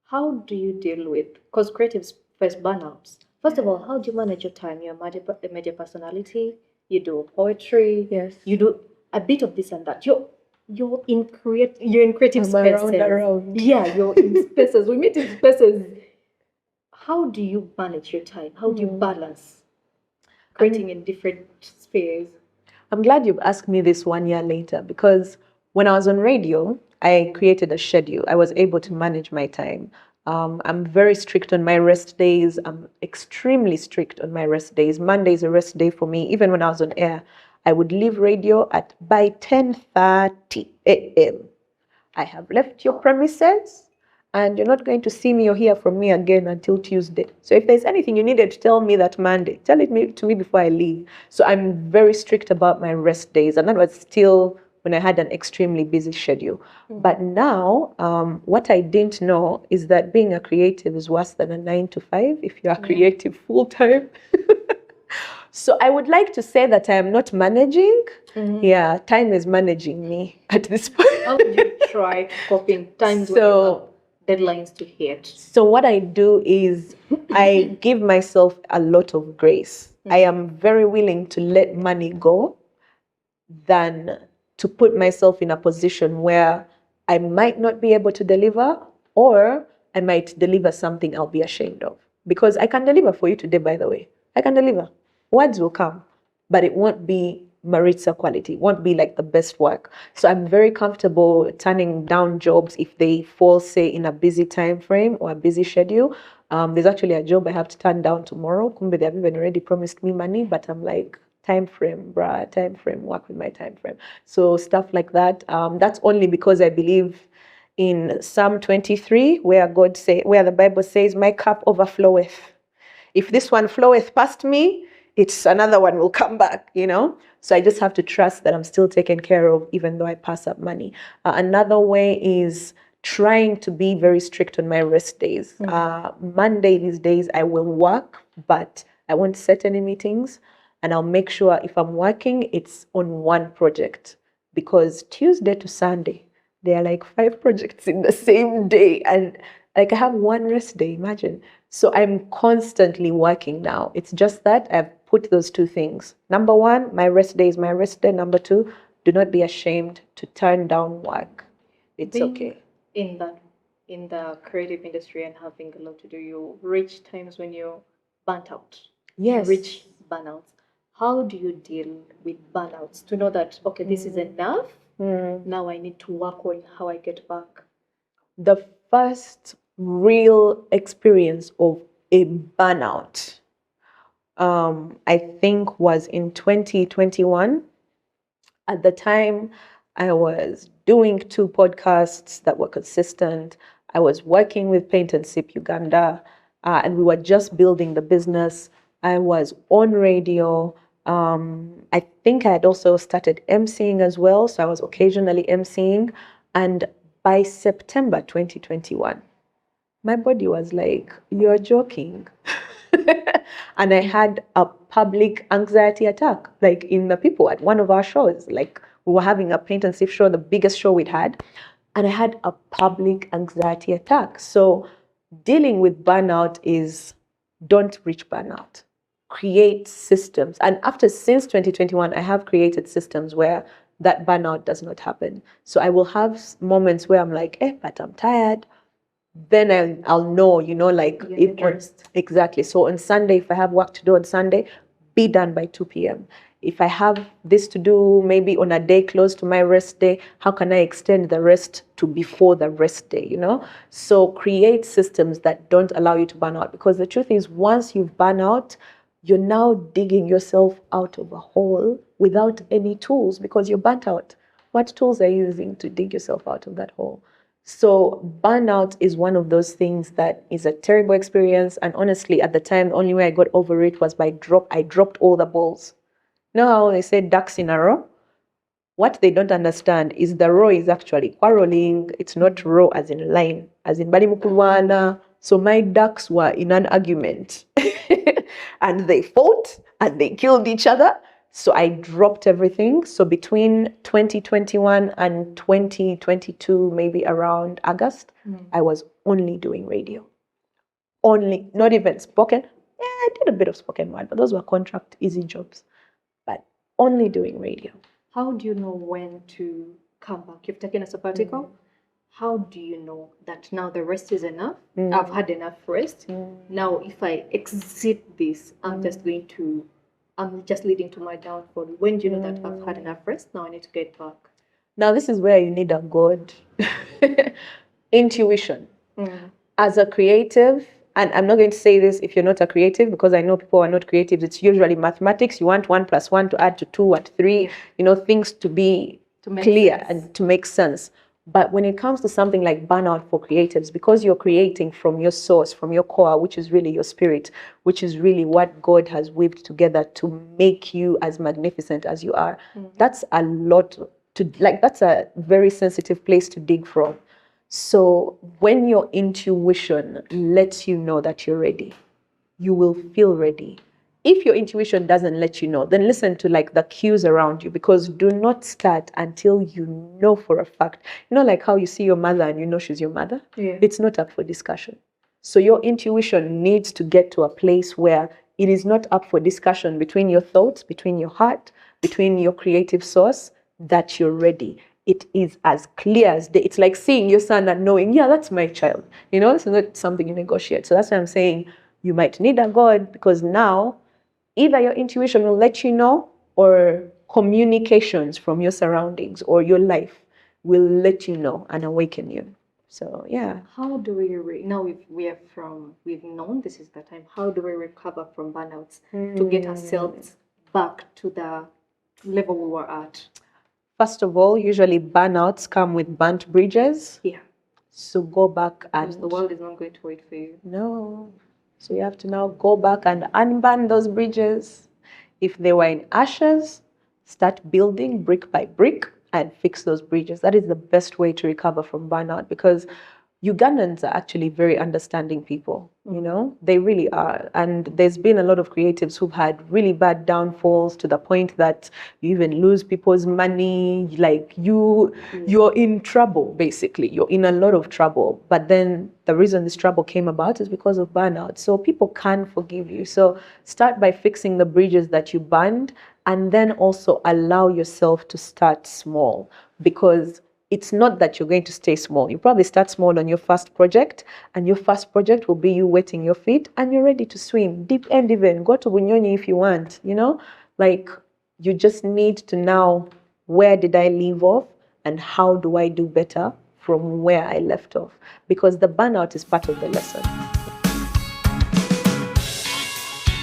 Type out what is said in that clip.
How do you deal with, because creatives face burnouts? First of all, how do you manage your time? You're a media personality, you do poetry, Yes. you do a bit of this and that. You're in creative spaces. Around. Yeah, you're in spaces. We meet in spaces. How do you manage your time? How do you balance creating in different spheres? I'm glad you've asked me this 1 year later, because when I was on radio, I created a schedule. I was able to manage my time. I'm very strict on my rest days. I'm extremely strict on my rest days. Monday is a rest day for me. Even when I was on air, I would leave radio by 10:30 a.m. I have left your premises, and you're not going to see me or hear from me again until Tuesday. So if there's anything you needed to tell me that Monday, tell it to me before I leave. So I'm very strict about my rest days, and that was still when I had an extremely busy schedule. But now, what I didn't know is that being a creative is worse than a 9 to 5 if you're a creative full time. So I would like to say that I am not managing. Yeah, time is managing me at this point. How would you try to cope in times when you have deadlines to hit? So what I do is I give myself a lot of grace. I am very willing to let money go than to put myself in a position where I might not be able to deliver, or I might deliver something I'll be ashamed of. Because I can deliver for you today, by the way. I can deliver. Words will come, but it won't be maritza quality. It won't be like the best work. So I'm very comfortable turning down jobs if they fall, say, in a busy time frame or a busy schedule. There's actually a job I have to turn down tomorrow. Kumbe, they have even already promised me money, but I'm like, time frame, bruh, time frame, work with my time frame. So stuff like that. That's only because I believe in Psalm 23, where the Bible says, my cup overfloweth. If this one floweth past me, it's another one will come back, So I just have to trust that I'm still taken care of, even though I pass up money. Another way is trying to be very strict on my rest days. Monday these days, I will work, but I won't set any meetings. And I'll make sure if I'm working, it's on one project. Because Tuesday to Sunday, there are like 5 projects in the same day. And like I have one rest day, imagine. So I'm constantly working now. It's just that I've put those 2 things. Number 1, my rest day is my rest day. Number 2, do not be ashamed to turn down work. It's okay. In the creative industry and having a lot to do, you reach times when you're burnt out. Yes. You reach burnouts. How do you deal with burnouts to know that, okay, this is enough? Now I need to work on how I get back. The first real experience of a burnout, I think, was in 2021. At the time, I was doing 2 podcasts that were consistent. I was working with Paint and Sip Uganda, and we were just building the business. I was on radio. I think I had also started emceeing as well, so I was occasionally emceeing. And by September 2021, my body was like, you're joking. And I had a public anxiety attack, like in the people at one of our shows. Like we were having a Paint and Sip show, the biggest show we'd had, and I had a public anxiety attack. So dealing with burnout is, don't reach burnout. Create systems. And since 2021, I have created systems where that burnout does not happen. So I will have moments where I'm like, but I'm tired. Then I'll know, like exactly. So on Sunday, if I have work to do on Sunday, be done by 2 p.m. If I have this to do maybe on a day close to my rest day, how can I extend the rest to before the rest day, So create systems that don't allow you to burn out. Because the truth is, once you've burned out, you're now digging yourself out of a hole without any tools because you're burnt out. What tools are you using to dig yourself out of that hole? So burnout is one of those things that is a terrible experience. And honestly, at the time, the only way I got over it was I dropped all the balls. You know how they say ducks in a row? What they don't understand is the row is actually quarreling. It's not row as in line, as in bali mukulwana. So my ducks were in an argument and they fought and they killed each other. So I dropped everything. So between 2021 and 2022, maybe around August, I was only doing radio. Only, not even spoken. Yeah, I did a bit of spoken word, but those were contract easy jobs. But only doing radio. How do you know when to come back? You've taken a sabbatical. How do you know that now the rest is enough? I've had enough rest. Now, if I exit this, I'm just leading to my downfall. When do you know that I've had enough rest? Now I need to get back. Now, this is where you need a God intuition. As a creative, and I'm not going to say this if you're not a creative, because I know people are not creative. It's usually mathematics. You want 1 + 1 to add to 2 or 3, things to be clear and to make sense. But when it comes to something like burnout for creatives, because you're creating from your source, from your core, which is really your spirit, which is really what God has weaved together to make you as magnificent as you are, that's a lot that's a very sensitive place to dig from. So when your intuition lets you know that you're ready, you will feel ready. If your intuition doesn't let you know, then listen to the cues around you, because do not start until you know for a fact. Like how you see your mother and you know she's your mother. It's not up for discussion. So your intuition needs to get to a place where it is not up for discussion between your thoughts, between your heart, between your creative source, that you're ready. It is as clear as day. It's like seeing your son and knowing, yeah, that's my child. It's not something you negotiate. So that's why I'm saying you might need a God, because now either your intuition will let you know, or communications from your surroundings or your life will let you know and awaken you. So yeah. How do we now we've known this is the time? How do we recover from burnouts to get ourselves back to the level we were at? First of all, usually burnouts come with burnt bridges. Yeah. So go back and because the world is not going to wait for you. No. So you have to now go back and unburn those bridges. If they were in ashes, start building brick by brick and fix those bridges. That is the best way to recover from burnout, because Ugandans are actually very understanding people, they really are. And there's been a lot of creatives who've had really bad downfalls, to the point that you even lose people's money. You're in trouble, basically. You're in a lot of trouble. But then the reason this trouble came about is because of burnout. So people can forgive you. So start by fixing the bridges that you burned, and then also allow yourself to start small, because it's not that you're going to stay small. You probably start small on your first project, and your first project will be you wetting your feet and you're ready to swim. Deep end even. Go to Bunyonyi if you want, you just need to now, where did I leave off and how do I do better from where I left off? Because the burnout is part of the lesson.